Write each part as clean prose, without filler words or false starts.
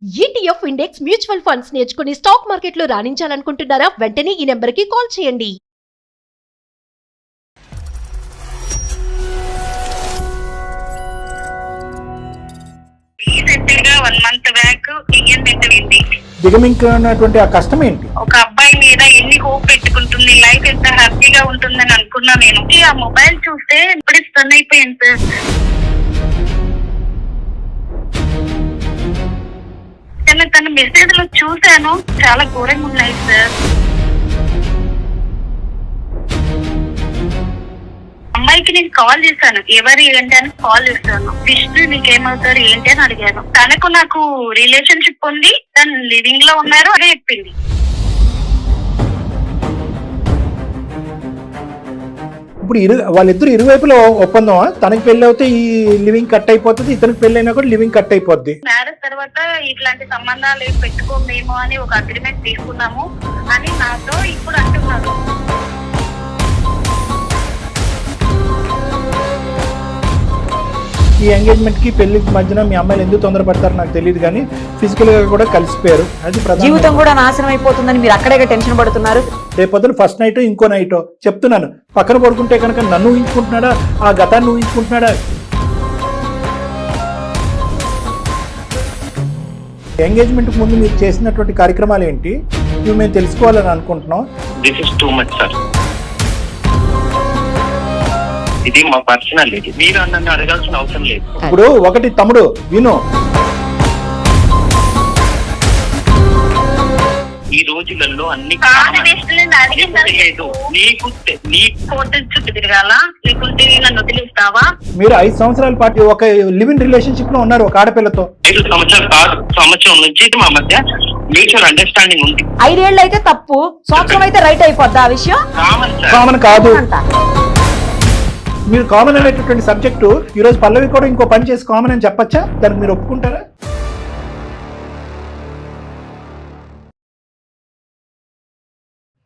ETF index mutual funds నేర్చుకుని stock మార్కెట్లో రాణించాలనుకుంటున్నారా? వెంటనే ఈ నెంబర్కి కాల్ చేయండి. రీసెంట్‌గా 1 మంత్ బ్యాక్ ఎంగేజ్‌మెంట్ అయింది. దిగమింగినటువంటి ఆ కష్టం ఏంటి? ఒక అబ్బాయి మీద ఎన్ని హోప్ పెట్టుకుంటుంది, లైఫ్ ఎంత హ్యాపీగా ఉంటుందని అనుకున్నా నేను. ఆ మొబైల్ చూస్తే ఇప్పుడే స్టన్ అయిపోయాను సార్. కానీ తన మెసేజ్‌లు చూశాను, చాలా ఘోరంగా ఉన్నాయి సార్. అమ్మాయికి నేను కాల్ చేశాను, ఎవరు ఏంటి అని కాల్ చేశాను. విష్ణు నీకేమవుతారు ఏంటి అని అడిగాను. తనకు నాకు రిలేషన్షిప్ ఉంది, తను లివింగ్ లో ఉన్నారు అదే చెప్పింది. ఇప్పుడు వాళ్ళిద్దరు ఇరువైపులో ఒప్పందమా? తనకి పెళ్లి అవుతే ఈ లివింగ్ కట్ అయిపోతుంది, ఇతనికి పెళ్లి అయినా కూడా లివింగ్ కట్ అయిపోద్ది. మ్యారేజ్ తర్వాత ఇట్లాంటి సంబంధాలు ఏం పెట్టుకోమేమో అని ఒక అగ్రిమెంట్ తీసుకున్నాము అని నాతో ఇప్పుడు అంటున్నారు. ఈ ఎంగేజ్మెంట్ కి పెళ్లికి మధ్యన మీ అమ్మాయిలు ఎందుకు తొందరపడతారు నాకు తెలియదు, కానీ ఫిజికల్ గా కూడా కలిసిపోయారు. అది జీవితం కూడా నాశనం అయిపోతుందని మీరు అక్కడే టెన్షన్ పడుతున్నారు. రేపొద్దున ఫస్ట్ నైట్ ఇంకో నైట్ చెప్తున్నాను, పక్కన పడుకుంటే కనుక నన్ను ఊహించుకుంటున్నాడా, ఆ గతాన్ని ఊహించుకుంటున్నాడా? ఎంగేజ్మెంట్ ముందు మీరు చేసినటువంటి కార్యక్రమాలు ఏంటి, ఇవి మేము తెలుసుకోవాలని అనుకుంటున్నాం. This is too much sir. ఇది మా పర్సనల్, ఇది మీరు నన్ను అడగాల్సిన అవసరం లేదు. ఇప్పుడు ఒకటి తమ్ముడు విను, ఈ రోజులలో అన్ని హోటల్ చుట్టూ తిరగాల, లేకుంటే నన్ను వదిలేస్తావా? మీరు 5 సంవత్సరాల పాటు ఒక లివింగ్ రిలేషన్షిప్ లో ఉన్నారు ఒక ఆడపిల్లతో. 5 సంవత్సరాలు కాదు, సంవత్సరం నుంచి మా మధ్య మ్యూచువల్ అండర్స్టాండింగ్ ఉంది. 5 ఏళ్ళు అయితే తప్పు, సంవత్సరం అయితే రైట్ అయిపోద్దా? ఆ విషయం కామన్ సార్. కామన్ కాదు. మీరు కామన్ అనేటటువంటి సబ్జెక్టు ఈ రోజు పల్లవి కూడా ఇంకో పని చేసి కామన్ అని చెప్పచ్చా? దానికి మీరు ఒప్పుకుంటారా?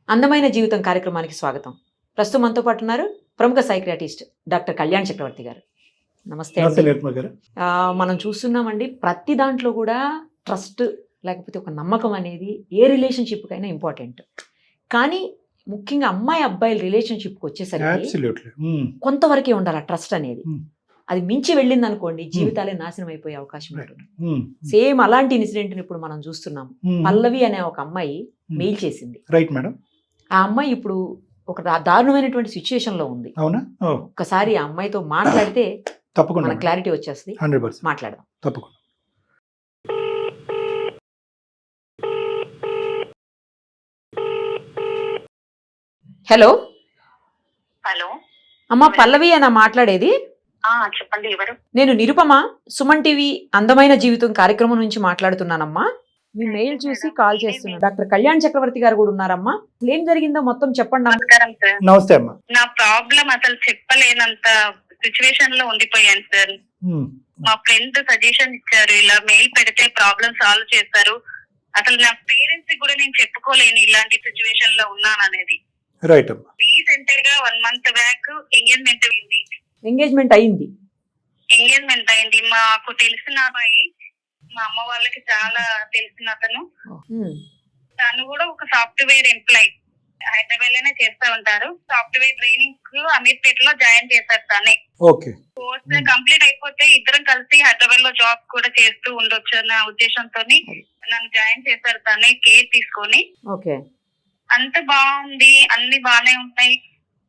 అందమైన జీవితం కార్యక్రమానికి స్వాగతం. ప్రస్తుతం మనతో పాటు ఉన్నారు ప్రముఖ సైకియాట్రిస్ట్ డాక్టర్ కళ్యాణ్ చక్రవర్తి గారు. నమస్తే అండి. మనం చూస్తున్నామండి, ప్రతి దాంట్లో కూడా ట్రస్ట్ లేకపోతే ఒక నమ్మకం అనేది ఏ రిలేషన్షిప్కైనా ఇంపార్టెంట్. కానీ ముఖ్యంగా అమ్మాయి అబ్బాయిల రిలేషన్షిప్కి వచ్చేసరికి కొంతవరకే ఉండాలి ఆ ట్రస్ట్ అనేది. అది మించి వెళ్ళింది అనుకోండి, జీవితాలే నాశనం అయిపోయే అవకాశం ఉంటుంది. సేమ్ అలాంటి ఇన్సిడెంట్ ఇప్పుడు మనం చూస్తున్నాము. పల్లవి అనే ఒక అమ్మాయి మెయిల్ చేసింది. Right madam. ఆ అమ్మాయి ఇప్పుడు ఒక దారుణమైనటువంటి సిచ్యుయేషన్ లో ఉంది. అవునా? ఒక్కసారి ఆ అమ్మాయితో మాట్లాడితే తప్పకుండా మన క్లారిటీ వచ్చేస్తుంది. 100% మాట్లాడదాం. తప్పకుండా. హలో హలో అమ్మా, పల్లవి అన్న మాట్లాడేది? చెప్పండి, ఎవరు? నేను నిరుపమ, సుమన్ టీవీ అందమైన జీవితం కార్యక్రమం నుంచి మాట్లాడుతున్నానమ్మా. మీ మెయిల్ చూసి కాల్ చేస్తున్నాను. డాక్టర్ కళ్యాణ్ చక్రవర్తి గారు కూడా ఉన్నారమ్మా. ఏం జరిగిందో మొత్తం చెప్పండి. నమస్కారం సార్. నమస్తే అమ్మా. నా ప్రాబ్లం అసలు చెప్పలేనంత సిచ్యువేషన్ లో ఉండిపోయాను సార్. మా ఫ్రెండ్ సజెషన్ ఇచ్చారు, ఇలా మెయిల్ పెడితే ప్రాబ్లం సాల్వ్ చేస్తారు. అసలు నా పేరెంట్స్ కూడా నేను చెప్పుకోలేను ఇలాంటి సిచ్యువేషన్ లో ఉన్నాననేది. రైట్ అమ్మా. రీసెంట్ గా 1 మంత్ బ్యాక్ ఎంగేజ్మెంట్ అయింది. ఎంగేజ్మెంట్ అయింది. మాకు తెలిసిన అబ్బాయి, మా అమ్మ వాళ్ళకి చాలా తెలిసిన అతను. తను కూడా ఒక సాఫ్ట్వేర్ ఎంప్లాయ్, హైదరాబాద్ లోనే చేస్తా ఉంటారు. సాఫ్ట్వేర్ ట్రైనింగ్ కు అమీర్పేటలో జాయిన్ చేశారు తనే. కోర్స్ కంప్లీట్ అయిపోతే ఇద్దరం కలిసి హైదరాబాద్ లో జాబ్ కూడా చేస్తూ ఉండొచ్చు అన్న ఉద్దేశంతో నన్ను జాయిన్ చేశారు తనే, కేర్ తీసుకొని. అంత బాగుంది, అన్ని బాగానే ఉన్నాయి.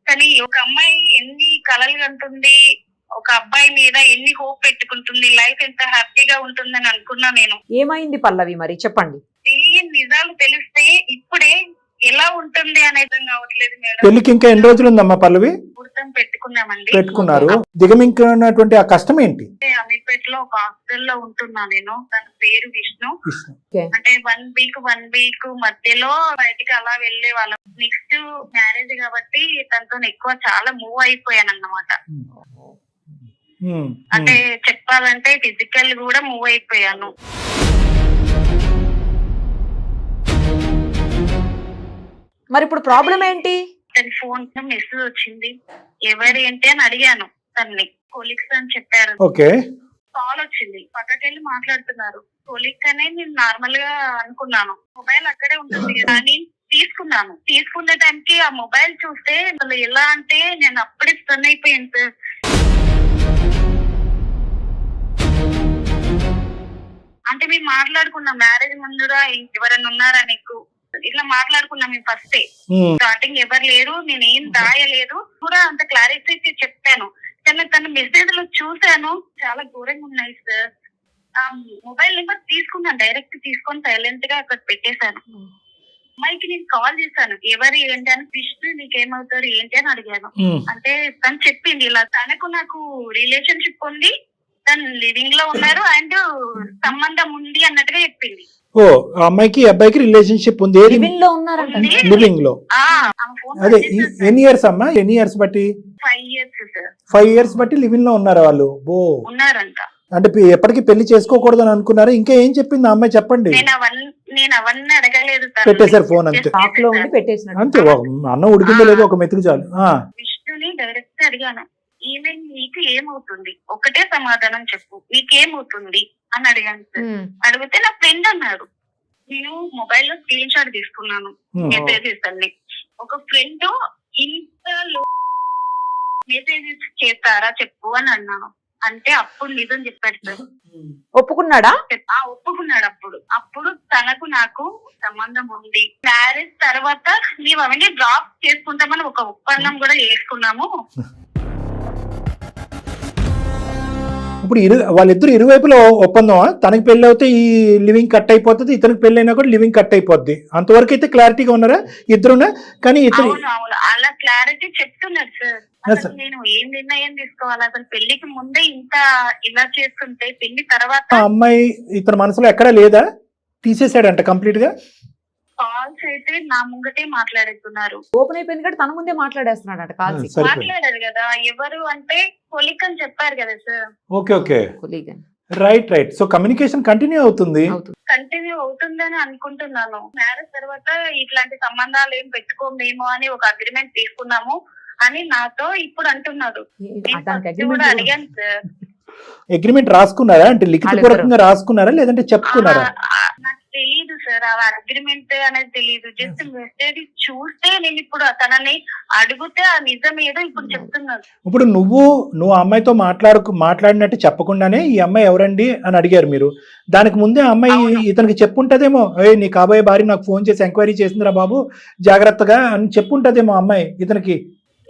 కానీ ఒక అమ్మాయి ఎన్ని కలలు కంటుంది, ఒక అబ్బాయి మీద ఎన్ని హోప్ పెట్టుకుంటుంది, లైఫ్ ఎంత హ్యాపీగా ఉంటుందని అనుకున్నా నేను. ఏమైంది పల్లవి మరి చెప్పండి. తెలియని నిజాలు తెలిస్తే ఇప్పుడే ఎలా ఉంటుంది అనేది కావట్లేదు మేడం. పెళ్లికి ఇంకా ఎన్ని రోజులు ఉందమ్మా పల్లవి? ముహూర్తం పెట్టుకున్నామండి. పెట్టుకున్నారు. దిగమింగినటువంటి ఆ కష్టం ఏంటి? అమీర్పేటలో ఒక హాస్టల్లో ఉంటున్నా నేను. తన పేరు విష్ణు. అంటే 1 వీక్ మధ్యలో బయటికి అలా వెళ్లే వాళ్ళం. నెక్స్ట్ మ్యారేజ్ కాబట్టి తనతో ఎక్కువ చాలా మూవ్ అయిపోయాను అన్నమాట. అంటే చెప్పాలంటే ఫిజికల్ కూడా మూవ్ అయిపోయాను. మరి ఇప్పుడు ప్రాబ్లం ఏంటి? తన ఫోన్ మెసేజ్ వచ్చింది, ఎవరు ఏంటి అని అడిగాను. తనని కొలీగ్స్ అని చెప్పారు. ఓకే. కాల్ వచ్చింది, పక్కకెళ్ళి మాట్లాడుతున్నారు. కొలిక్ అనే నేను నార్మల్ గా అనుకున్నాను. మొబైల్ అక్కడే ఉంటుంది కదా అని తీసుకున్న టైంకి ఆ మొబైల్ చూస్తే అసలు ఎలా అంటే నేను అప్పుడే స్టన్ అయిపోయాను సార్. అంటే మేము మాట్లాడుకున్నాం మ్యారేజ్ ముందుగా ఎవరైనా ఉన్నారా నీకు ఇట్లా మాట్లాడుకున్నాం మేము ఫస్టే. స్టార్టింగ్ ఎవరు లేరు, నేను ఏం దాయలేదు కూడా అంత క్లారిటీ చెప్పాను. కానీ తన మెసేజ్ లో చూసాను చాలా ఘోరంగా ఉన్నాయి సార్. ఆ మొబైల్ నెంబర్ తీసుకున్నాను, డైరెక్ట్ తీసుకొని సైలెంట్ గా అక్కడ పెట్టేశాను. అమ్మాయికి నేను కాల్ చేశాను, ఎవరు ఏంటి అని, విష్ణు నీకేమవుతారు ఏంటి అని అడిగాను. అంటే తను చెప్పింది ఇలా తనకు నాకు రిలేషన్షిప్ ఉంది, తను లివింగ్ లో ఉన్నారు అండ్ సంబంధం ఉంది అన్నట్టుగా చెప్పింది. ఓ అమ్మాయికి అబ్బాయికి రిలేషన్షిప్ ఉంది, లివింగ్ లో ఉన్నారంట. లివింగ్ లో. అదే ఎన్ని ఇయర్స్ అమ్మా, ఎన్ని ఇయర్స్ బట్టి? 5 years సార్. 5 years బట్టి లివింగ్ లో ఉన్నారా వాళ్ళు? ఓ ఉన్నారంట. అంటే ఎప్పటికీ పెళ్లి చేసుకోకూడదు అని అనుకున్నారా? ఇంకా ఏం చెప్పింది ఆ అమ్మాయి చెప్పండి. నేను అవన్నీ అడగలేదు సార్. పెట్టేశారు ఫోన్ అంతే, షాక్ లో ఉండి పెట్టేసినట్టు. అంతే. అన్నం ఉడికిందో లేదో ఒక మెతుకు చాలు. విష్ణుని డైరెక్ట్ అడిగాను, ఈమె నీకు ఏమవుతుంది, ఒకటే సమాధానం చెప్పు, నీకేమవుతుంది అని అడిగాను సార్. అడిగితే నా ఫ్రెండ్ అన్నాడు. నేను మొబైల్ లో స్క్రీన్ షాట్ తీసుకున్నాను మెసేజెస్ అన్ని. ఒక ఫ్రెండ్ ఇంత మెసేజెస్ చేస్తారా చెప్పు అని అన్నాను. అంటే అప్పుడు నిజం చెప్పాడు సార్. ఒప్పుకున్నాడా? ఒప్పుకున్నాడు. అప్పుడు తనకు నాకు సంబంధం ఉంది, మ్యారేజ్ తర్వాత మేము అవన్నీ డ్రాప్ చేసుకుంటామని ఒక ఒప్పందం కూడా చేసుకున్నాము. ఇప్పుడు వాళ్ళిద్దరు ఇరువైపులో ఒప్పందమా? తనకి పెళ్లి అవుతే ఈ లివింగ్ కట్ అయిపోతుంది, ఇతనికి పెళ్లి అయినా కూడా లివింగ్ కట్ అయిపోద్ది. అంతవరకు అయితే క్లారిటీగా ఉన్నారా ఇద్దరునా? కానీ ఇద్దరు అలా క్లారిటీ చెప్తున్నారు సార్. అసలు నేను ఏం నిర్ణయం తీసుకోవాలి, అసలు పెళ్లికి ముందే ఇంత ఇలా చేస్తుంటే పెళ్లి తర్వాత అమ్మాయి ఇతని మనసులో ఎక్కడా లేదా, తీసేసాడంట కంప్లీట్ గా. కాల్స్ అయితే నా ముంగటే మాట్లాడుతున్నారు. ఓపెన్ అయిపోయింది కాబట్టి తన ముందే మాట్లాడేస్తున్నాడు కాల్స్. మాట్లాడారు కదా ఎవరు అంటే కొలిక్ అని చెప్పారు కదా sir. Okay okay, colleague. Right right. So communication continue అవుతుంది. కంటిన్యూ అవుతుందని అనుకుంటున్నాను. మ్యారేజ్ తర్వాత ఇట్లాంటి సంబంధాలు ఏం పెట్టుకోమేమో అని ఒక అగ్రిమెంట్ తీసుకున్నాము అని నాతో ఇప్పుడు అంటున్నాడు. కూడా అడిగాను సార్. అగ్రిమెంట్ రాసుకున్నారా? అంటే లిఖితపూర్వకంగా రాసుకున్నారా లేదంటే చెప్పుకున్నారా? నాకు తెలీదు సార్, ఆ అగ్రిమెంట్ అనేది తెలీదు. జస్ట్ మెసేజ్ చూస్తే నేను ఇప్పుడు తనని అడిగితే ఆ నిజం ఏదో ఇప్పుడు చెప్తున్నాను. ఇప్పుడు నువ్వు అమ్మాయితో మాట్లాడినట్టు చెప్పకుండానే ఈ అమ్మాయి ఎవరండి అని అడిగారు మీరు. దానికి ముందే అమ్మాయి ఇతనికి చెప్పుంటదేమో, నీ కాబోయే భార్య నాకు ఫోన్ చేసి ఎంక్వైరీ చేసిందిరా బాబు జాగ్రత్తగా అని చెప్పుంటదేమో అమ్మాయి ఇతనికి.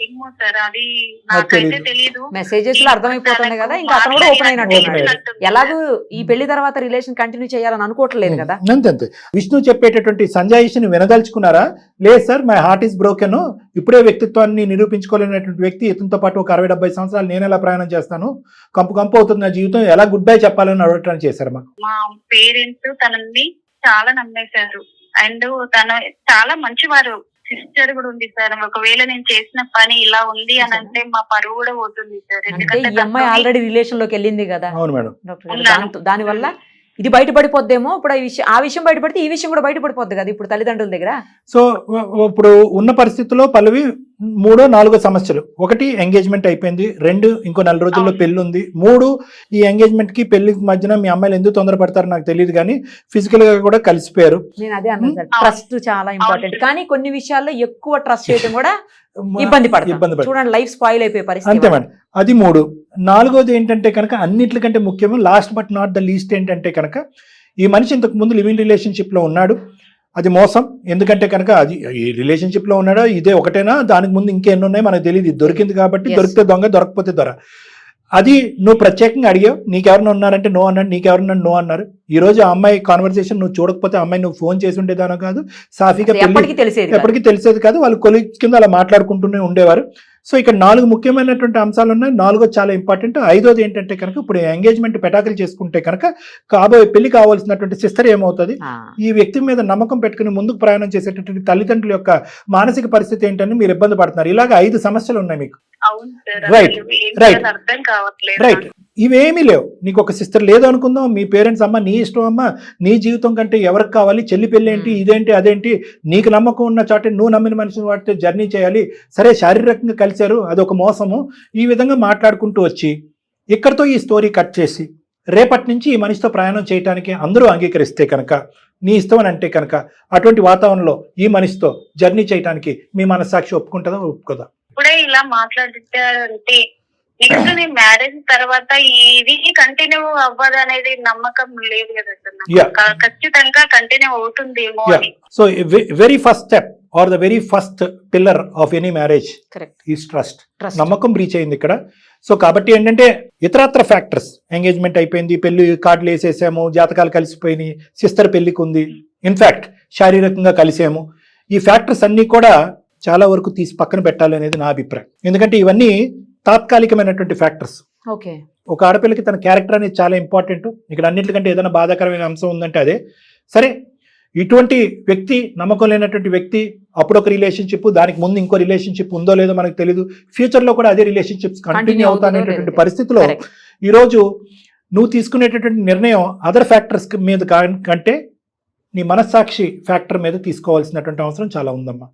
ఏమో సార్, అది నాకైతే తెలీదు. మెసేజెస్ లో అర్థమైపోతుంది కదా, ఇంకా అతను కూడా ఓపెన్ అయినట్టు. ఎలాగూ ఈ పెళ్లి తర్వాత రిలేషన్ కంటిన్యూ చేయాలని అనుకోవట్లేదు కదా. అంతే. విష్ణు చెప్పేటటువంటి సంజాయిషిని వినదలుచుకున్నారా? లేదు sir, my heart is broken, ఇప్పుడే వ్యక్తిత్వాన్ని నిరూపించుకోలేనటువంటి వ్యక్తి ఇతనితో పాటు ఒక 60-70 సంవత్సరాలు నేను ఎలా ప్రయాణం చేస్తాను, కంపు అవుతుంది నా జీవితం, ఎలా గుడ్ బై చెప్పాలని అడగటానికి చేశారు. మా పేరెంట్స్ తనని చాలా నమ్మేశారు అండ్ తను చాలా మంచివారు. సిస్టర్ కూడా ఉంది సార్. ఒకవేళ నేను చేసిన పని ఇలా ఉంది అని అంటే మా పరువు కూడా పోతుంది సార్. ఎందుకంటే ఈ అమ్మాయి ఆల్రెడీ రిలేషన్ లోకి వెళ్ళింది కదా. అవును మేడం. దాని వల్ల ఇది బయటపడిపోద్దేమో. ఇప్పుడు ఆ విషయం బయటపడితే ఈ విషయం కూడా బయటపడిపోద్ది కదా ఇప్పుడు తల్లిదండ్రుల దగ్గర. సో ఇప్పుడు ఉన్న పరిస్థితుల్లో పల్లవి 3-4 సమస్యలు. 1 ఎంగేజ్మెంట్ అయిపోయింది, 2 ఇంకో 4 రోజుల్లో పెళ్లి ఉంది, 3 ఈ ఎంగేజ్మెంట్ కి పెళ్లికి మధ్యన మీ అమ్మాయిలు ఎందుకు తొందరపడతారో నాకు తెలియదు కానీ ఫిజికల్ గా కూడా కలిసిపోయారు. నేను అదే అన్నాను సార్, ట్రస్ట్ చాలా ఇంపార్టెంట్. కానీ కొన్ని విషయాల్లో ఎక్కువ ట్రస్ట్ చేయడం కూడా ఇబ్బంది పడుతుంది. చూడండి, లైఫ్ స్పాయిల్ అయిపోయే పరిస్థితి. అంతే మేడం. అది 3. 4వది ఏంటంటే కనుక అన్నిటికంటే ముఖ్యము, last but not the least ఏంటంటే కనుక ఈ మనిషి ఇంతకు ముందు లివింగ్ రిలేషన్షిప్ లో ఉన్నాడు. అది మోసం. ఎందుకంటే కనుక అది ఈ రిలేషన్షిప్ లో ఉన్నాడా, ఇదే ఒకటేనా, దానికి ముందు ఇంకెన్ని ఉన్నాయి మనకు తెలియదు. ఇది దొరికింది కాబట్టి దొరికితే దొంగ, దొరకపోతే దొర. అది నువ్వు ప్రత్యేకంగా అడిగావు, నీకెవరైనా ఉన్నారంటే నో అన్నాడు, నీకెవరన్నా నో అన్నారు. ఈ రోజు ఆ అమ్మాయి కాన్వర్సేషన్ నువ్వు చూడకపోతే అమ్మాయి నువ్వు ఫోన్ చేసి ఉండేదానో కాదు, సాఫీగా ఎప్పటికీ తెలిసేది కాదు. వాళ్ళు కొలీగ్స్ కింద అలా మాట్లాడుకుంటూనే ఉండేవారు. సో ఇక్కడ 4 ముఖ్యమైనటువంటి అంశాలు ఉన్నాయి. 4వది చాలా ఇంపార్టెంట్. 5వది ఏంటంటే కనుక ఇప్పుడు ఎంగేజ్మెంట్ పెటాకులు చేసుకుంటే కనుక కాబోయే పెళ్లి కావాల్సినటువంటి సిస్టర్ ఏమవుతుంది, ఈ వ్యక్తి మీద నమ్మకం పెట్టుకుని ముందుకు ప్రయాణం చేసేటటువంటి తల్లిదండ్రుల యొక్క మానసిక పరిస్థితి ఏంటని మీరు ఇబ్బంది పడుతున్నారు. ఇలాగ 5 సమస్యలు ఉన్నాయి మీకు. రైట్. ఇవేమీ లేవు. నీకు ఒక సిస్టర్ లేదు అనుకుందాం, మీ పేరెంట్స్ అమ్మ నీ ఇష్టం అమ్మ, నీ జీవితం కంటే ఎవరికి కావాలి, చెల్లి పెళ్ళి ఏంటి, ఇదేంటి అదేంటి, నీకు నమ్మకం ఉన్న చోటే నువ్వు నమ్మిన మనిషిని వాటితో జర్నీ చేయాలి. సరే శారీరకంగా కలిశారు, అదొక మోసము. ఈ విధంగా మాట్లాడుకుంటూ వచ్చి ఇక్కడతో ఈ స్టోరీ కట్ చేసి రేపటి నుంచి ఈ మనిషితో ప్రయాణం చేయడానికి అందరూ అంగీకరిస్తే కనుక, నీ ఇష్టం అని అంటే కనుక, అటువంటి వాతావరణంలో ఈ మనిషితో జర్నీ చేయడానికి మీ మనస్సాక్షి ఒప్పుకుంటుందా ఒప్పుకోదా? ఇప్పుడే ఇలా మాట్లాడితే నెక్స్ట్ నేను మ్యారేజ్ తర్వాత ఇది కంటిన్యూ అవ్వదు అనేది నమ్మకం లేదు కదా సార్ నాకు. Yeah. ఖచ్చితంగా కంటిన్యూ అవుతుందేమో అని. So very first step are the very first pillar of any marriage correct. Is trust. నమ్మకం బ్రీచ్ అయింది ఇక్కడ. సో కాబట్టి ఏంటంటే ఇతరత్ర ఫ్యాక్టర్స్, ఎంగేజ్మెంట్ అయిపోయింది, పెళ్లి కార్డులు వేసేసాము, జాతకాలు కలిసిపోయినాయి, సిస్టర్ పెళ్లికి ఉంది, ఇన్ఫ్యాక్ట్ శారీరకంగా కలిసాము, ఈ ఫ్యాక్టర్స్ అన్నీ కూడా చాలా వరకు తీసి పక్కన పెట్టాలి అనేది నా అభిప్రాయం. ఎందుకంటే ఇవన్నీ తాత్కాలికమైనటువంటి ఫ్యాక్టర్స్. ఓకే. ఒక ఆడపిల్లకి తన క్యారెక్టర్ అనేది చాలా ఇంపార్టెంట్. ఇక్కడ అన్నింటికంటే ఏదైనా బాధాకరమైన అంశం ఉందంటే అదే. సరే, ఇటువంటి వ్యక్తి, నమ్మకం లేనటువంటి వ్యక్తి, అప్పుడు ఒక రిలేషన్షిప్, దానికి ముందు ఇంకో రిలేషన్షిప్ ఉందో లేదో మనకు తెలియదు, ఫ్యూచర్లో కూడా అదే రిలేషన్షిప్స్ కంటిన్యూ అవుతానేటువంటి పరిస్థితిలో ఈరోజు నువ్వు తీసుకునేటటువంటి నిర్ణయం అదర్ ఫ్యాక్టర్స్ మీద కంటే నీ మనస్సాక్షి ఫ్యాక్టర్ మీద తీసుకోవాల్సినటువంటి అవసరం చాలా ఉందమ్మా.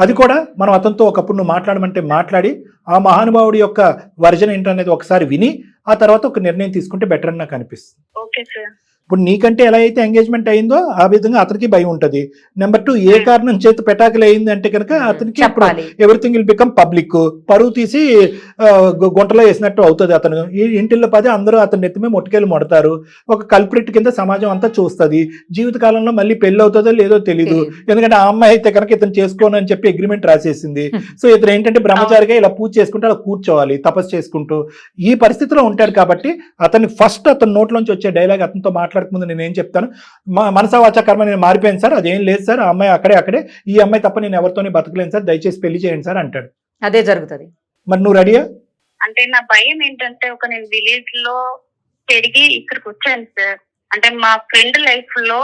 అది కూడా మనం అతనితో ఒకప్పుడు నువ్వు మాట్లాడమంటే మాట్లాడి ఆ మహానుభావుడి యొక్క వర్జన్ ఏంటనేది ఒకసారి విని ఆ తర్వాత ఒక నిర్ణయం తీసుకుంటే బెటర్ అని నాకు అనిపిస్తుంది. Okay sir. ఇప్పుడు నీకంటే ఎలా అయితే ఎంగేజ్మెంట్ అయిందో ఆ విధంగా అతనికి భయం ఉంటుంది. నెంబర్ 2, ఏ కారణం చేతి పెటాకులు అయింది అంటే కనుక అతనికి ఎవ్రీథింగ్ విల్ బికమ్ పబ్లిక్, పరువు తీసి గుంటలో వేసినట్టు అవుతుంది. అతను ఇంటిల్లో పది అందరూ అతని నెత్తిమే మొట్టుకెళ్ళి మొడతారు. ఒక కల్ప్రిట్ కింద సమాజం అంతా చూస్తుంది. జీవితకాలంలో మళ్ళీ పెళ్లి అవుతుందో లేదో తెలీదు. ఎందుకంటే ఆ అమ్మాయి అయితే కనుక ఇతను చేసుకోను అని చెప్పి అగ్రిమెంట్ రాసేసింది. సో ఇతను ఏంటంటే బ్రహ్మచారిగా ఇలా పూజ చేసుకుంటూ అలా కూర్చోవాలి తపస్సు చేసుకుంటూ. ఈ పరిస్థితిలో ఉంటాడు కాబట్టి అతన్ని ఫస్ట్ అతని నోట్లోంచి వచ్చే డైలాగ్ అతనితో మాట్లాడకముందు నేను ఏం చెప్తాను, మనసా వాచా కర్మ నేను మారిపోయాను సార్, అదేం లేదు సార్, ఆ అమ్మాయి అక్కడే, ఈ అమ్మాయి తప్ప నేను ఎవరితోనే బతకలేను సార్, దయచేసి పెళ్లి చేయండి సార్ అంటాడు. అదే జరుగుతుంది. మరి నువ్వు రెడీయా? అంటే నా భయం ఏంటంటే నేను విలేజ్ లో పెరిగి ఇక్కడికి వచ్చాను సార్. అంటే మా ఫ్రెండ్ లైఫ్ లో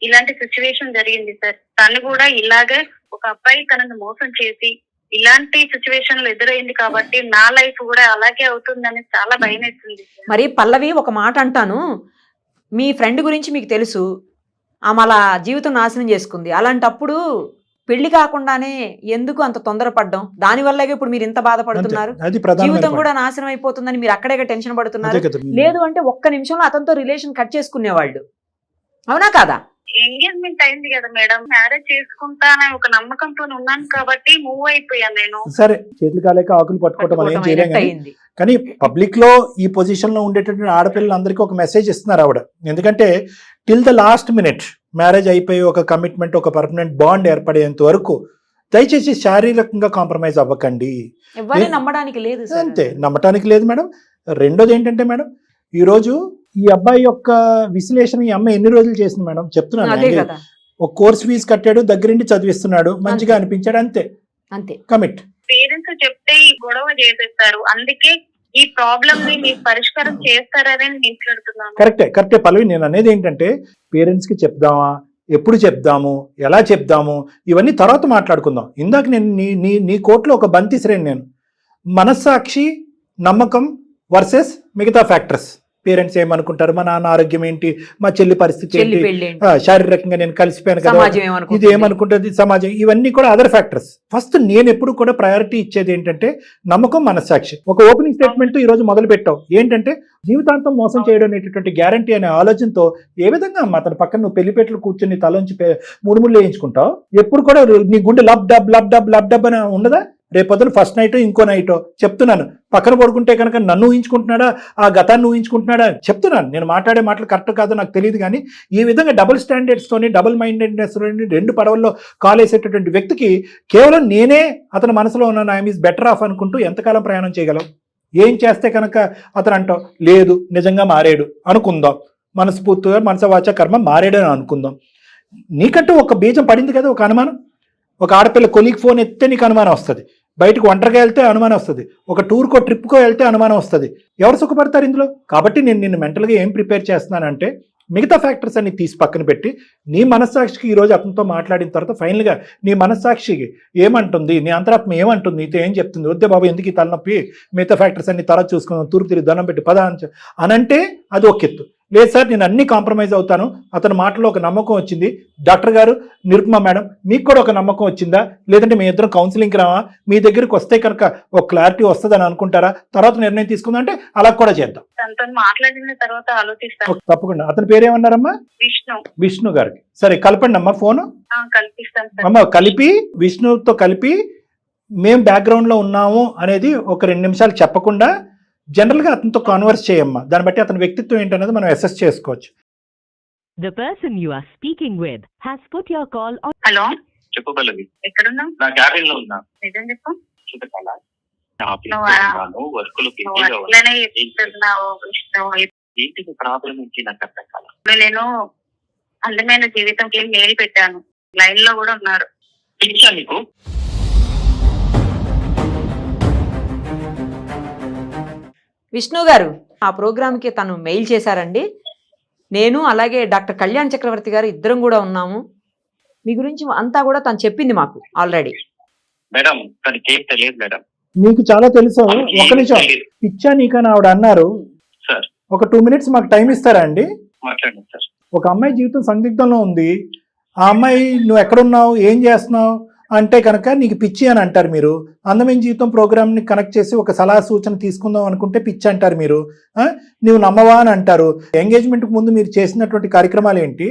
ఇలాంటి సిచ్యువేషన్ జరిగింది సార్. తను కూడా ఇలాగే ఒక అబ్బాయి తనను మోసం చేసి ఇలాంటి సిచ్యువేషన్ లో ఎదురైంది కాబట్టి నా లైఫ్ కూడా అలాగే అవుతుందని చాలా భయం వేస్తుంది. మరి పల్లవి, ఒక మాట అంటాను, మీ ఫ్రెండ్ గురించి మీకు తెలుసు, ఆమె అలా జీవితం నాశనం చేసుకుంది. అలాంటప్పుడు పెళ్లి కాకుండానే ఎందుకు అంత తొందరపడ్డం? దానివల్లగా ఇప్పుడు మీరు ఇంత బాధపడుతున్నారు, జీవితం కూడా నాశనం అయిపోతుందని మీరు అక్కడే టెన్షన్ పడుతున్నారు. లేదు అంటే ఒక్క నిమిషంలో అతనితో రిలేషన్ కట్ చేసుకునేవాళ్ళు, అవునా కాదా? ఎంగేజ్మెంట్ అయింది కదా మేడం, మ్యారేజ్ చేసుకుంటానని ఒక నమ్మకంతో ఉన్నాను కాబట్టి మూవ్ అయిపోయాను నేను. సరే, చేతులు కాలేక ఆకులు పట్టుకోవటం అనేది చేయలేం. కానీ పబ్లిక్ లో ఈ పొజిషన్ లో ఉండేటటువంటి ఆడపిల్లలందరికీ ఒక మెసేజ్ ఇస్తున్నారు ఆవిడ. ఎందుకంటే till the last minute marriage అయిపోయి ఒక కమిట్మెంట్, ఒక పర్మనెంట్ బాండ్ ఏర్పడేంత వరకు దయచేసి శారీరకంగా కాంప్రమైజ్ అవ్వకండి. నమ్మడానికి లేదు, అంతే, నమ్మటానికి లేదు మేడం. రెండోది ఏంటంటే మేడం, ఈ రోజు ఈ అబ్బాయి యొక్క విశ్లేషణ ఈ అమ్మాయి ఎన్ని రోజులు చేసింది మేడం చెప్తున్నాను. ఒక కోర్స్ ఫీజు కట్టాడు, దగ్గరుండి చదివిస్తున్నాడు, మంచిగా అనిపించాడు, అంతే అంతే కమిట్. పేరెంట్స్ చెప్తే ఈ గొడవ చేసేస్తారు, అందుకే ఈ ప్రాబ్లమ్ ని మీరు పరిష్కారం చేస్తారని మాట్లాడుతున్నాను. కరెక్టే పల్లవి, నేను అనేది ఏంటంటే పేరెంట్స్ కి చెప్దామా, ఎప్పుడు చెప్దాము, ఎలా చెప్దాము, ఇవన్నీ తర్వాత మాట్లాడుకుందాం. ఇందాక నేను నీ కోర్టులో ఒక బంతి శ్రేణి, నేను మనస్సాక్షి, నమ్మకం వర్సెస్ మిగతా ఫ్యాక్టర్స్. పేరెంట్స్ ఏమనుకుంటారు, మా నాన్న ఆరోగ్యం ఏంటి, మా చెల్లి పరిస్థితి ఏంటి, శారీరకంగా నేను కలిసిపోయాను కదా, ఇది ఏమనుకుంటుంది సమాజం, ఇవన్నీ కూడా అదర్ ఫ్యాక్టర్స్. ఫస్ట్ నేను ఎప్పుడు కూడా ప్రయారిటీ ఇచ్చేది ఏంటంటే నమ్మకం, మనస్సాక్షి. ఒక ఓపెనింగ్ స్టేట్మెంట్ ఈ రోజు మొదలు పెట్టావు ఏంటంటే జీవితాంతం మోసం చేయడం అనేటటువంటి గ్యారంటీ అనే ఆలోచనతో ఏ విధంగా అమ్మా తన పక్కన నువ్వు పెళ్లిపేటలు కూర్చొని తలోంచి ముడుముళ్ళు వేయించుకుంటావు? ఎప్పుడు కూడా నీ గుండె లబ్ డబ్ అని ఉండదా? రేపొద్దున ఫస్ట్ నైట్ ఇంకో నైట్ చెప్తున్నాను, పక్కన పడుకుంటే కనుక నన్ను ఊహించుకుంటున్నాడా, ఆ గతాన్ని ఊహించుకుంటున్నాడా చెప్తున్నాను. నేను మాట్లాడే మాటలు కరెక్ట్ కాదో నాకు తెలియదు, కానీ ఈ విధంగా డబుల్ స్టాండర్డ్స్తోని, డబుల్ మైండెడ్నెస్ రెండు పడవల్లో కాలేసేటటువంటి వ్యక్తికి కేవలం నేనే అతని మనసులో ఉన్న ఐఎమ్ ఈజ్ బెటర్ ఆఫ్ అనుకుంటూ ఎంతకాలం ప్రయాణం చేయగలం? ఏం చేస్తే కనుక అతను అంటావు లేదు నిజంగా మారాడు అనుకుందాం, మనస్ఫూర్తిగా మనసవాచ కర్మ మారాడని అనుకుందాం. నీకంటూ ఒక బీజం పడింది కదా, ఒక అనుమానం. ఒక ఆడపిల్ల కొలీగ్ ఫోన్ ఎత్తే నీకు అనుమానం వస్తుంది, బయటకు ఒంటరిగా వెళ్తే అనుమానం వస్తుంది, ఒక టూర్కో ట్రిప్కో వెళ్తే అనుమానం వస్తుంది. ఎవరు సుఖపడతారు ఇందులో? కాబట్టి నేను నిన్ను మెంటల్గా ఏం ప్రిపేర్ చేస్తున్నానంటే మిగతా ఫ్యాక్టర్స్ అన్ని తీసి పక్కన పెట్టి నీ మనస్సాక్షికి ఈరోజు అతనితో మాట్లాడిన తర్వాత ఫైనల్గా నీ మనస్సాక్షికి ఏమంటుంది, నీ అంతరాత్మ ఏమంటుంది, నీతో ఏం చెప్తుంది, వద్దే బాబు ఎందుకు ఈ తలనొప్పి, మిగతా ఫ్యాక్టర్స్ అన్ని తర్వాత చూసుకుందాం, తూర్పు తిరిగి దండం పెట్టి పద అనంటే అది ఒక ఎత్తు. లేదు సార్ నేను అన్ని కాంప్రమైజ్ అవుతాను, అతని మాటలో ఒక నమ్మకం వచ్చింది. డాక్టర్ గారు, నిరుపమ మేడం, మీకు కూడా ఒక నమ్మకం వచ్చిందా? లేదంటే మీ ఇద్దరం కౌన్సిలింగ్కి రావా? మీ దగ్గరికి వస్తే కనుక ఒక క్లారిటీ వస్తుందని అనుకుంటారా? తర్వాత నిర్ణయం తీసుకుందాం అంటే అలా కూడా చేద్దాం. తనతో మాట్లాడిన తర్వాత ఆలోచిస్తాను. తప్పకుండా. అతని పేరేమన్నారమ్మా? విష్ణు. విష్ణు గారికి. సరే కలపండి అమ్మా ఫోను. కల్పిస్తాను సార్. అమ్మ కలిపి విష్ణుతో కలిపి మేము బ్యాక్గ్రౌండ్లో ఉన్నాము అనేది ఒక 2 నిమిషాలు చెప్పకుండా జనరల్గా అతనితో కాన్వర్స్ చేయమ్మా. దాన్ని బట్టి అతని వ్యక్తిత్వం ఏంటనేది మనం అసెస్ చేసుకోవచ్చు. The person you are speaking with has put your call on. Hello, చెప్పు పల్లవి. ఎక్కడున్నావు? నా క్యాబిన్ లో ఉన్నా. నిజం చెప్పు. చూపెట్టాలా? వర్కులు నువ్వు అట్లనే చెప్తున్నావు విష్ణు. ఏంటి ప్రాబ్లం నుంచి నాకు అర్థం కాదు. ఇప్పుడు నేను అందమైన జీవితంకి మెయిల్ పెట్టాను, లైన్ లో కూడా ఉన్నారు. ఇచ్చా నీకు? విష్ణు గారు ఆ ప్రోగ్రామ్కి తను మెయిల్ చేశారండి. నేను అలాగే డాక్టర్ కళ్యాణ్ చక్రవర్తి గారు ఇద్దరం కూడా ఉన్నాము. మీ గురించి అంతా కూడా తను చెప్పింది మాకు ఆల్రెడీ. మేడం తనకి ఏం తెలియదు మేడం. మీకు చాలా తెలుసు. ఒక నిమిషం, పిచ్చా నీకని ఆవిడ అన్నారు సార్. ఒక 2 minutes మాకు టైం ఇస్తారా అండి? మాట్లాడండి సార్. ఒక అమ్మాయి జీవితం సందిగ్ధంలో ఉంది. ఆ అమ్మాయి నువ్వు ఎక్కడున్నావు, ఏం చేస్తున్నావు అంటే కనుక నీకు పిచ్చి అని అంటారు మీరు. అందమైన జీవితం ప్రోగ్రామ్ని కనెక్ట్ చేసి ఒక సలహా సూచన తీసుకుందాం అనుకుంటే పిచ్చి అంటారు మీరు. నువ్వు నమ్మవా అని అంటారు. ఎంగేజ్మెంట్కి ముందు మీరు చేసినటువంటి కార్యక్రమాలు ఏంటి,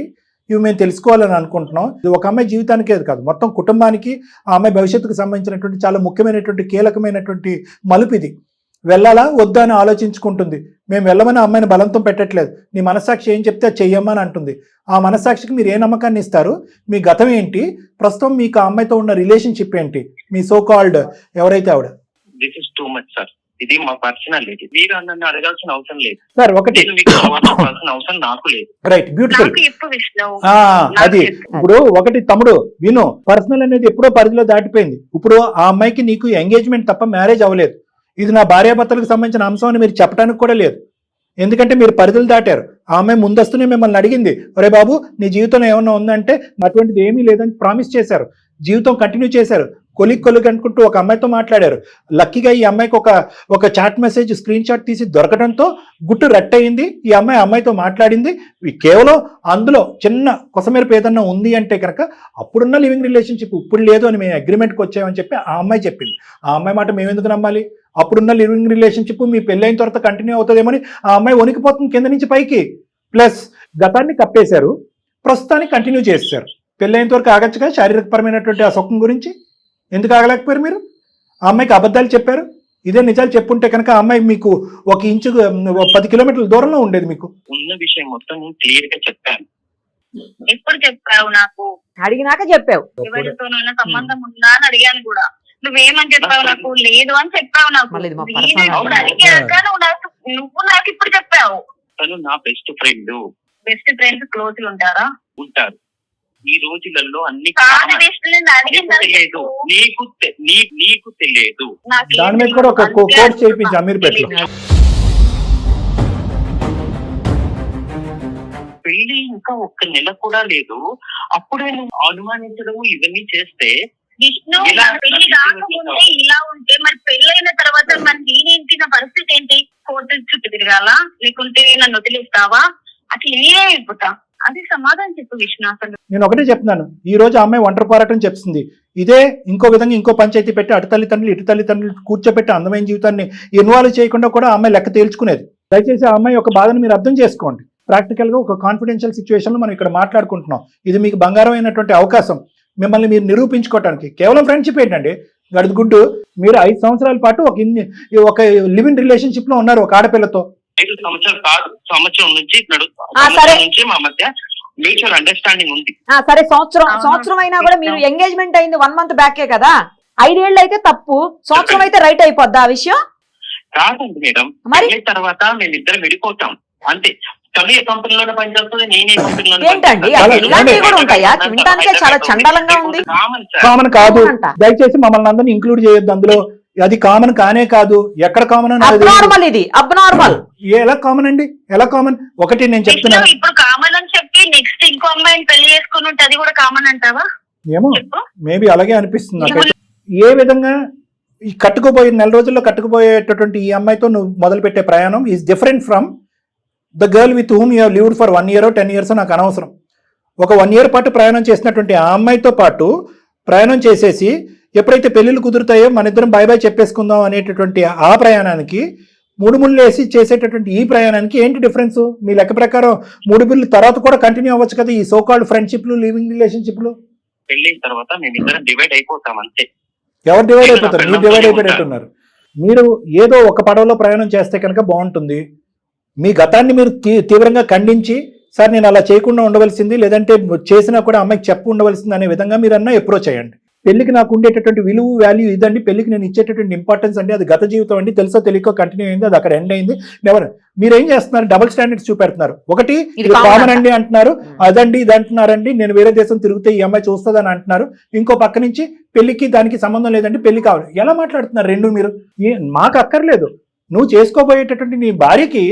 ఇవి మేము తెలుసుకోవాలని అనుకుంటున్నాం. ఇది ఒక అమ్మాయి జీవితానికే కాదు, మొత్తం కుటుంబానికి, ఆ అమ్మాయి భవిష్యత్తుకు సంబంధించినటువంటి చాలా ముఖ్యమైనటువంటి కీలకమైనటువంటి మలుపు ఇది. వెళ్ళాలా వద్దా అని ఆలోచించుకుంటుంది. మేము వెళ్ళమని అమ్మాయిని బలంతం పెట్టట్లేదు. నీ మనస్సాక్షి ఏం చెప్తే అది చెయ్యమ్మని అంటుంది. ఆ మనస్సాక్షికి మీరు ఏ నమ్మకాన్ని ఇస్తారు? మీ గతం ఏంటి, ప్రస్తుతం మీకు ఆ అమ్మాయితో ఉన్న రిలేషన్షిప్ ఏంటి, మీ సో కాల్డ్ ఎవరైతే ఆవిడ? This is too much sir. ఇది మా పర్సనల్. ఇది మీరు నన్ను అడగాల్సిన అవసరం లేదు సార్. ఒకటి మీకు చెప్పాల్సిన అవసరం నాకు లేదు. Right, beautiful. నాకు చెప్పు విష్ణు. అది ఇప్పుడు ఒకటి తమ్ముడు విను, పర్సనల్ అనేది ఎప్పుడో పరిధిలో దాటిపోయింది. ఇప్పుడు ఆ అమ్మాయికి నీకు ఎంగేజ్మెంట్ తప్ప మ్యారేజ్ అవ్వలేదు. ఇది నా భార్యాభర్తలకు సంబంధించిన అంశం అని మీరు చెప్పడానికి కూడా లేదు. ఎందుకంటే మీరు పరిధులు దాటారు. ఆ అమ్మాయి ముందస్తునే మిమ్మల్ని అడిగింది, ఒరే బాబు నీ జీవితంలో ఏమన్నా ఉందంటే అటువంటిది ఏమీ లేదని ప్రామిస్ చేశారు. జీవితం కంటిన్యూ చేశారు. కొలిక్ అనుకుంటూ ఒక అమ్మాయితో మాట్లాడారు. లక్కీగా ఈ అమ్మాయికి ఒక చాట్ మెసేజ్ స్క్రీన్ షాట్ తీసి దొరకడంతో గుట్టు రట్టయింది. ఈ అమ్మాయితో మాట్లాడింది. కేవలం అందులో చిన్న కొసమేరపు ఏదన్నా ఉంది అంటే కనుక అప్పుడున్న లివింగ్ రిలేషన్షిప్ ఇప్పుడు లేదు అని మేము అగ్రిమెంట్కి వచ్చామని చెప్పి ఆ అమ్మాయి చెప్పింది. ఆ అమ్మాయి మాట మేము ఎందుకు నమ్మాలి? అప్పుడున్న లివింగ్ రిలేషన్షిప్ మీ పెళ్ళైన తర్వాత కంటిన్యూ అవుతుందేమని ఆ అమ్మాయి వణికిపోతుంది కింద నుంచి పైకి. ప్లస్ గతాన్ని కప్పేశారు, ప్రస్తుతాన్ని కంటిన్యూ చేశారు. పెళ్ళైనంత వరకు ఆగచ్చుగా శారీరకపరమైనటువంటి ఆ సుఖం గురించి ఎందుకు ఆగలేకపోయారు మీరు? ఆ అమ్మాయికి అబద్ధాలు చెప్పారు. ఇదే నిజాలు చెప్పుంటే కనుక ఆ అమ్మాయి మీకు 1 ఇంచు 10 కిలోమీటర్ల దూరంలో ఉండేది. మీకు ఉన్న విషయం మొత్తం క్లియర్ గా చెప్పాను. ఎప్పుడు చెప్పావు? నాకు అడిగినాక చెప్పావు. ఎవరితోనైనా సంబంధం ఉందా అని అడిగాను కూడా. నువ్వేమని చెప్పావు? నాకు లేదు అని చెప్పావు. నాకు మళ్ళీ ఇది మా నేను personal ఎప్పుడు అడిగాక నువ్వు నాకు ఇప్పుడు చెప్పావు. తను నా best friend. Best friends close ఉంటారా? ఉంటారు. ఈ రోజులలో అన్ని కాదు విష్ణు, నేను అడిగింది తెలియదు. నీకు తెలియదు. దాని మీద కూడా ఒక కోర్స్ చేయించి అమీర్పేటలో. పెళ్లి ఇంకా 1 నెల కూడా లేదు, అప్పుడే నువ్వు అనుమానించడం ఇవన్నీ చేస్తే విష్ణు, పెళ్లి కాకముందే ఇలా ఉంటే మరి పెళ్ళైన తర్వాత మరి నేనేంటి, నా పరిస్థితి ఏంటి? కోర్టు చుట్టూ తిరగాల, లేకుంటే నన్ను వదిలేస్తావా? అట్లా నేనే అయిపోతా. అది సమాధానం చెప్పు విష్ణు. అసలు నేను ఒకటే చెప్తున్నాను, ఈ రోజు ఆ అమ్మాయి ఒంటరి పోరాటం చెప్తుంది. ఇదే ఇంకో విధంగా ఇంకో పంచాయతీ పెట్టి అటు తల్లిదండ్రులు ఇటు తల్లిదండ్రులు కూర్చోపెట్టి అందమైన జీవితాన్ని ఇన్వాల్వ్ చేయకుండా కూడా ఆ అమ్మాయి లెక్క తేల్చుకునేది. దయచేసి ఆ అమ్మాయి ఒక బాధను మీరు అర్థం చేసుకోండి. ప్రాక్టికల్ గా ఒక కాన్ఫిడెన్షియల్ సిచ్యువేషన్ లో మనం ఇక్కడ మాట్లాడుకుంటున్నాం. ఇది మీకు బంగారమైనటువంటి అవకాశం మిమ్మల్ని మీరు నిరూపించుకోవడానికి. కేవలం ఫ్రెండ్షిప్ ఏంటండి గడుగుడ్డు. మీరు 5 సంవత్సరాల పాటు ఒక లివింగ్ రిలేషన్షిప్ లో ఉన్నారు ఒక ఆడపిల్లతో. 5 సంవత్సరాలు కాదు, సంవత్సరం నుంచి నుంచి మా మధ్య మ్యూచువల్ అండర్స్టాండింగ్ ఉంది. సరే, సంవత్సరం అయినా కూడా మీరు ఎంగేజ్మెంట్ అయింది 1 month బ్యాకే కదా. 5 ఏళ్ళు అయితే తప్పు, సంవత్సరం అయితే రైట్ అయిపోద్దా ఆ విషయం? కాదండి మేడం, మరి తర్వాత మేమిద్దరం విడిపోతాం అంతే. తను ఏ కంపెనీలోనే పనిచేస్తుంది, నేనే కంపెనీలో. ఏంటండి ఇలాంటివి కూడా ఉంటాయా? వినడానికే చాలా చండాలంగా ఉంది. కామన్ కాదు, దయచేసి మమ్మల్ని అందరినీ ఇంక్లూడ్ చేయొద్దు అందులో. అది కామన్ కానే కాదు, ఎక్కడ కామన్ అబ్నార్మల్. ఇది అబ్నార్మల్. ఎలా కామన్ అండి? ఎలా కామన్? ఒకటి నేను చెప్తున్నాను, ఇప్పుడు కామన్ అని చెప్పి నెక్స్ట్ ఇంకో అమ్మాయిని పెళ్లి చేసుకుని ఉంటే అది కూడా కామన్ అంటావా? ఏమో మేబీ అలాగే అనిపిస్తుంది నాకైతే. ఏ విధంగా ఈ కట్టుకుపోయే 4 రోజుల్లో కట్టుకుపోయేటటువంటి ఈ అమ్మాయితో నువ్వు మొదలు పెట్టే ప్రయాణం is different from the girl with whom you lived for 1 year 10 years నాకు అనవసరం. ఒక 1 year పాటు ప్రయాణం చేసినటువంటి ఆ అమ్మాయితో పాటు ప్రయాణం చేసేసి ఎప్పుడైతే పెళ్ళిళ్ళు కుదురుతాయో మన ఇద్దరం బాయ్ బాయ్ చెప్పేసుకుందాం అనేటటువంటి ఆ ప్రయాణానికి 3 ముళ్ళు వేసి చేసేటటువంటి ఈ ప్రయాణానికి ఏంటి డిఫరెన్స్? మీ లెక్క ప్రకారం 3 బిల్లు తర్వాత కూడా కంటిన్యూ అవ్వచ్చు కదా ఈ సో కాల్డ్ ఫ్రెండ్షిప్లు, లివింగ్ రిలేషన్షిప్లు. పెళ్ళైన తర్వాత మేమిద్దరం డివైడ్ అయిపోతాం అంతే. ఎవరు డివైడ్ అయిపోతారు? మీరు డివైడ్ అయిపోయినట్టున్నారు. మీరు ఏదో ఒక పడవలో ప్రయాణం చేస్తే కనుక బాగుంటుంది. మీ గతాన్ని మీరు తీవ్రంగా ఖండించి సార్ నేను అలా చేయకుండా ఉండవలసింది, లేదంటే చేసినా కూడా అమ్మాయికి చెప్పు ఉండవలసింది అనే విధంగా మీరు అన్నా అప్రోచ్ అయ్యండి. పెళ్లికి నాకు ఉండేటటువంటి విలువ వాల్యూ ఇదండి, పెళ్లికి నేను ఇచ్చేటటువంటి ఇంపార్టెన్స్ అండి, అది గత జీవితం అండి, తెలుసో తెలియకో కంటిన్యూ అయింది, అది అక్కడ ఎండ్ అయింది. మీరేం చేస్తున్నారు? డబుల్ స్టాండర్డ్స్ చూపెడుతున్నారు. ఒకటి ఇది కామన్ అండి అంటున్నారు, అదండి ఇది అంటున్నారండి, నేను వేరే దేశం తిరిగితే ఈ అమ్మాయి చూస్తుందని అంటున్నారు. ఇంకో పక్క నుంచి పెళ్లికి దానికి సంబంధం లేదండి, పెళ్లి కావాలి. ఎలా మాట్లాడుతున్నారు రెండు మీరు? మాకు అక్కర్లేదు. నువ్వు చేసుకోబోయేటటువంటి నీ భార్యకి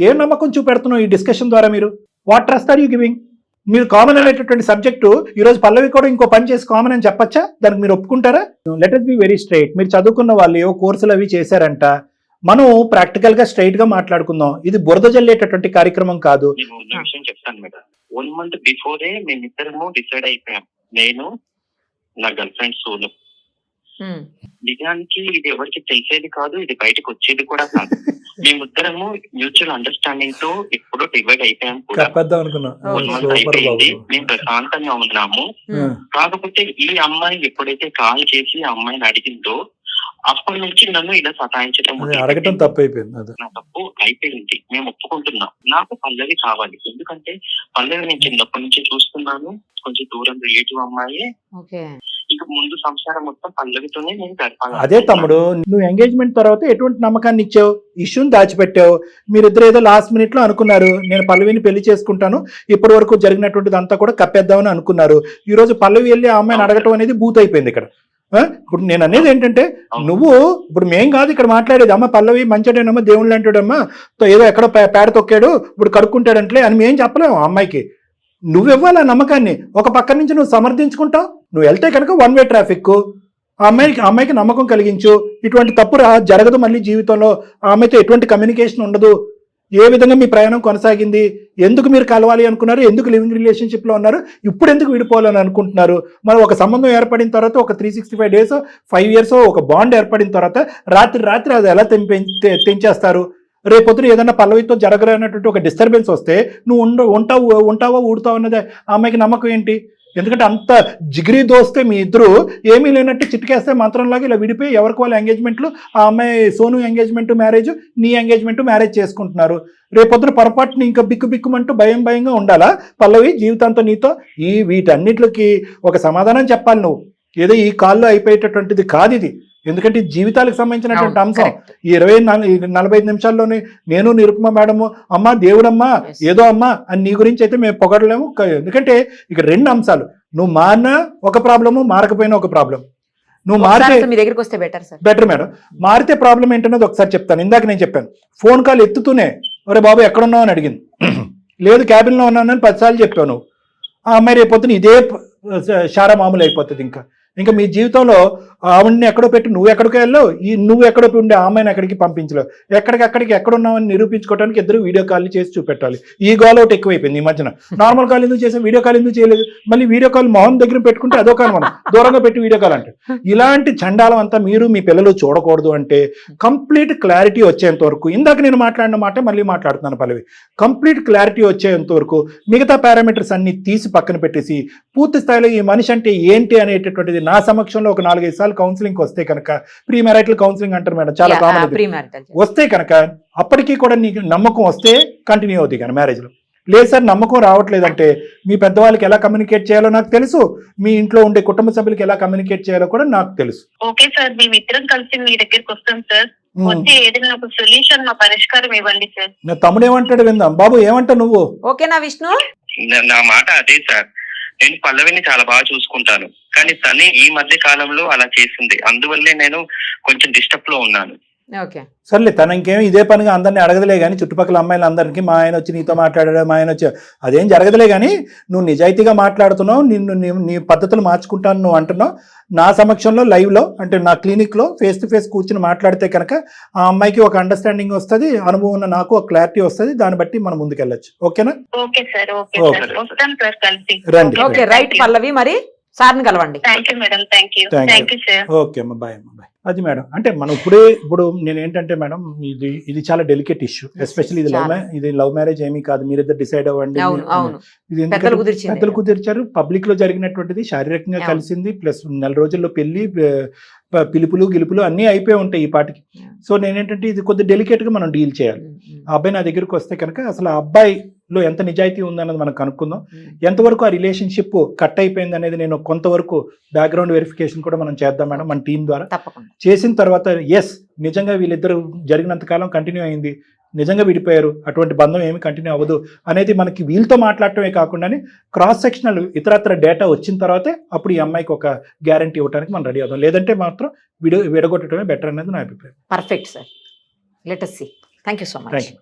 ఏం నమ్మకం చూపెడుతున్నావు ఈ డిస్కషన్ ద్వారా? మీరు what trust are you giving? మీరు కామన్ అనేటటువంటి సబ్జెక్టు ఈరోజు పల్లవి కూడా ఇంకో పని చేసి కామన్ అని చెప్పచ్చా? దానికి మీరు ఒప్పుకుంటారా? Let us be very straight. మీరు చదువుకున్న వాళ్ళు ఏవో కోర్సులు అవి చేశారంట, మనం ప్రాక్టికల్ గా స్ట్రైట్ గా మాట్లాడుకుందాం. ఇది బురద జల్లేటటువంటి కార్యక్రమం కాదు. విషయం చెప్తాను మేడం. 1 month బిఫోరే మేమిద్దరము డిసైడ్ అయిపోయాం, నేను నా గర్ల్ ఫ్రెండ్ సోను. నిజానికి ఇది ఎవరికి తెలిసేది కాదు, ఇది బయటకు వచ్చేది కూడా కాదు. మేమిద్దరము మ్యూచువల్ అండర్స్టాండింగ్ తో ఇప్పుడు డివైడ్ అయిపోయాం కూడా. 1 month అయిపోయింది, మేము ప్రశాంతంగా ఉన్నాము. కాకపోతే ఈ అమ్మాయి ఎప్పుడైతే కాల్ చేసి ఆ అమ్మాయిని అడిగిందో అప్పటి నుంచి నన్ను ఇలా సతాయించడం అడగటం తప్పైపోయింది. నా తప్పు అయిపోయింది, మేము ఒప్పుకుంటున్నాం. నాకు పల్లవి కావాలి, ఎందుకంటే పల్లవి నేను చిన్నప్పటి నుంచి చూస్తున్నాను, కొంచెం దూరం రిలేటివ్ అమ్మాయి. ఇక ముందు సంసారం మొత్తం పల్లవితోనే నేను గడపాలి. అదే తమ్ముడు, నువ్వు ఎంగేజ్మెంట్ తర్వాత ఎటువంటి నమ్మకాన్ని ఇచ్చావు? ఇష్యూని దాచిపెట్టావు. మీరిద్దరు ఏదో లాస్ట్ మినిట్ లో అనుకున్నారు నేను పల్లవిని పెళ్లి చేసుకుంటాను, ఇప్పటి వరకు జరిగినటువంటిది అంతా కూడా కప్పేద్దామని అనుకున్నారు. ఈ రోజు పల్లవి వెళ్ళి ఆ అమ్మాయిని అడగటం అనేది బూత్ అయిపోయింది ఇక్కడ. ఇప్పుడు నేను అనేది ఏంటంటే, నువ్వు ఇప్పుడు మేం కాదు ఇక్కడ మాట్లాడేది, అమ్మ పల్లవి మంచిడేనమ్మా, దేవుళ్ళు అంటాడమ్మా, ఏదో ఎక్కడో పేడ తొక్కాడు ఇప్పుడు కడుక్కుంటాడంటే అని మేము చెప్పలేము ఆ అమ్మాయికి. నువ్వు ఇవ్వాలి ఆ నమ్మకాన్ని. ఒక పక్క నుంచి నువ్వు సమర్థించుకుంటావు. నువ్వు వెళ్తే కనుక 1 way ట్రాఫిక్. ఆ అమ్మాయికి నమ్మకం కలిగించు, ఇటువంటి తప్పు జరగదు మళ్ళీ జీవితంలో, ఆ అమ్మాయితో ఎటువంటి కమ్యూనికేషన్ ఉండదు, ఏ విధంగా మీ ప్రయాణం కొనసాగింది, ఎందుకు మీరు కలవాలి అనుకున్నారు, ఎందుకు లివింగ్ రిలేషన్షిప్ లో ఉన్నారు, ఇప్పుడు ఎందుకు విడిపోవాలని అనుకుంటున్నారు. మరి ఒక సంబంధం ఏర్పడిన తర్వాత ఒక 365 days 5 years ఒక బాండ్ ఏర్పడిన తర్వాత రాత్రి అది ఎలా తెంచేస్తారు? రేపొద్దున ఏదైనా పల్లవితో జరగలేనటువంటి ఒక డిస్టర్బెన్స్ వస్తే నువ్వు ఉంటావో ఊడుతావు అన్నది ఆ అమ్మాయికి నమ్మకం ఏంటి? ఎందుకంటే అంత జిగిరి దోస్తే మీ ఇద్దరు ఏమీ లేనట్టు చిటికేస్తే మంత్రంలాగా ఇలా విడిపోయి ఎవరికి వాళ్ళ ఎంగేజ్మెంట్లు, ఆ అమ్మాయి సోను ఎంగేజ్మెంట్ మ్యారేజ్, నీ ఎంగేజ్మెంట్ మ్యారేజ్ చేసుకుంటున్నారు. రేపొద్దున పొరపాటుని ఇంకా బిక్కుమంటూ భయంగా ఉండాలా పల్లవి జీవితాంతో నీతో? వీటన్నిటికి ఒక సమాధానం చెప్పాలి నువ్వు. ఏదో ఈ కాల్లో అయిపోయేటటువంటిది కాదు ఇది. ఎందుకంటే జీవితాలకు సంబంధించినటువంటి అంశం. ఈ 40 నిమిషాల్లోనే నేను నిరుపమ మేడము అమ్మా దేవుడమ్మా ఏదో అమ్మా అని నీ గురించి అయితే మేము పొగడలేము. ఎందుకంటే ఇక 2 అంశాలు, నువ్వు మారినా ఒక ప్రాబ్లము, మారకపోయినా ఒక ప్రాబ్లం. నువ్వు మారితే మీ దగ్గరికి వస్తే బెటర్ మేడం. మారితే ప్రాబ్లం ఏంటన్నది ఒకసారి చెప్తాను. ఇందాక నేను చెప్పాను, ఫోన్ కాల్ ఎత్తుతూనే ఒరే బాబు ఎక్కడున్నావు అని అడిగింది. లేదు క్యాబిన్లో ఉన్నానని 10 సార్లు చెప్పావు నువ్వు. ఆ అమ్మాయి రేపొద్దున ఇదే శారా మామూలు అయిపోతుంది. ఇంకా మీ జీవితంలో ఆవిడ్ని ఎక్కడో పెట్టి నువ్వు ఎక్కడికి వెళ్ళావు, నువ్వు ఎక్కడో ఉండే ఆ అమ్మాయిని ఎక్కడికి పంపించలేవు. ఎక్కడికి ఎక్కడున్నావని నిరూపించుకోవడానికి ఇద్దరు వీడియో కాల్ చేసి చూపెట్టాలి. ఈ గోల్ ఒకటి ఎక్కువైపోయింది ఈ మధ్యన. నార్మల్ కాల్ ఎందుకు చేసాం, వీడియో కాల్ ఎందుకు చేయలేదు? మళ్ళీ వీడియో కాల్ మొహం దగ్గర పెట్టుకుంటే అదో కాల్, మనం దూరంగా పెట్టి వీడియో కాల్ అంటే. ఇలాంటి చండాలం అంతా మీరు మీ పిల్లలు చూడకూడదు. అంటే కంప్లీట్ క్లారిటీ వచ్చేంత వరకు, ఇందాక నేను మాట్లాడిన మాట మళ్ళీ మాట్లాడుతున్నాను పల్లవి, కంప్లీట్ క్లారిటీ వచ్చేంత వరకు మిగతా పారామీటర్స్ అన్ని తీసి పక్కన పెట్టేసి పూర్తి స్థాయిలో ఈ మనిషి అంటే ఏంటి అనేటటువంటిది నా సమక్షంలో ఒక 4-5 సార్లు కౌన్సిలింగ్ వస్తే కనుక, ప్రీ మ్యారిటల్ కౌన్సిలింగ్ అంటారు మేడం, చాలా కామన్. వస్తే కనుక అప్పటికీ కూడా నీకు నమ్మకం వస్తే కంటిన్యూ అవుతాయి. కానీ మ్యారేజ్లో లేదు సార్ నమ్మకం రావట్లేదంటే మీ పెద్దవాళ్ళకి ఎలా కమ్యూనికేట్ చేయాలో నాకు తెలుసు, మీ ఇంట్లో ఉండే కుటుంబ సభ్యులకి ఎలా కమ్యూనికేట్ చేయాలో కూడా నాకు తెలుసు. ఓకే సార్, మేమిద్దరం కలిసి మీ దగ్గరికి వస్తాం సార్. వచ్చి ఏదైనా ఒక సొల్యూషన్, మా పరిష్కారం ఇవ్వండి సార్. నా తమ్ముడు ఏమంటాడు విందాం. బాబు ఏమంటావు నువ్వు? ఓకేనా విష్ణు? నా మాట అదే సార్, నేను పల్లవిని చాలా బాగా చూసుకుంటాను, కానీ తనే ఈ మధ్య కాలంలో అలా చేసింది, అందువల్లే నేను కొంచెం డిస్టర్బ్ లో ఉన్నాను. ఓకే. సర్లే తన ఇంకేం ఇదే పనిగా అందరినీ అడగదులే కానీ చుట్టుపక్కల అమ్మాయిలు అందరికీ మా ఆయన వచ్చి నీతో మాట్లాడాడు, మా ఆయన వచ్చి అదేం జరగదులే కానీ నువ్వు నిజాయితీగా మాట్లాడుతున్నావు, నీ పద్ధతులు మార్చుకుంటాను నువ్వు అంటున్నావు. నా సమక్షంలో లైవ్లో అంటే నా క్లినిక్లో ఫేస్ టు ఫేస్ కూర్చుని మాట్లాడితే కనుక ఆ అమ్మాయికి ఒక అండర్స్టాండింగ్ వస్తుంది, అనుభవం ఉన్న నాకు ఒక క్లారిటీ వస్తుంది, దాన్ని బట్టి మనం ముందుకెళ్ళచ్చు. ఓకేనా? Okay sir, okay okay. Sir, వస్తాను సార్ కలిసి. రండి. ఓకే రైట్ పల్లవి, మరి సార్ని కలవండి. Thank you madam, thank you sir. Okay అమ్మా, బాయ్ అమ్మా, బాయ్. అది మేడం అంటే మనం ఇప్పుడు నేను ఏంటంటే మేడం ఇది చాలా డెలికేట్ ఇష్యూ, ఎస్పెషల్లీ ఇది లవ్ మ్యారేజ్ ఏమీ కాదు, మీరిద్దరు డిసైడ్ అవ్వండి. ఇది పెద్దలు కుదిర్చారు, పబ్లిక్ లో జరిగినటువంటిది, శారీరకంగా కలిసింది, ప్లస్ నెల రోజుల్లో పెళ్లి, పిలుపులు గిలుపులు అన్నీ అయిపోయి ఉంటాయి ఈ పాటికి. సో నేనేంటంటే ఇది కొద్దిగా డెలికేట్ గా మనం డీల్ చేయాలి. ఆ అబ్బాయి నా దగ్గరికి వస్తే కనుక అసలు ఆ అబ్బాయిలో ఎంత నిజాయితీ ఉందన్నది మనం కనుక్కుందాం. ఎంతవరకు ఆ రిలేషన్షిప్ కట్ అయిపోయింది అనేది నేను కొంతవరకు బ్యాక్గ్రౌండ్ వెరిఫికేషన్ కూడా మనం చేద్దాం మేడం మన టీం ద్వారా. చేసిన తర్వాత ఎస్ నిజంగా వీళ్ళిద్దరు జరిగినంత కాలం కంటిన్యూ అయింది, నిజంగా విడిపోయారు, అటువంటి బంధం ఏమి కంటిన్యూ అవ్వదు అనేది మనకి వీళ్ళతో మాట్లాడటమే కాకుండానే క్రాస్ సెక్షనల్ ఇతరత్ర డేటా వచ్చిన తర్వాతే అప్పుడు ఈ అమ్మాయికి ఒక గ్యారంటీ ఇవ్వడానికి మనం రెడీ అవుదాం. లేదంటే మాత్రం విడగొట్టడమే బెటర్ అనేది నా అభిప్రాయం. Perfect sir, let us see. Thank you so much.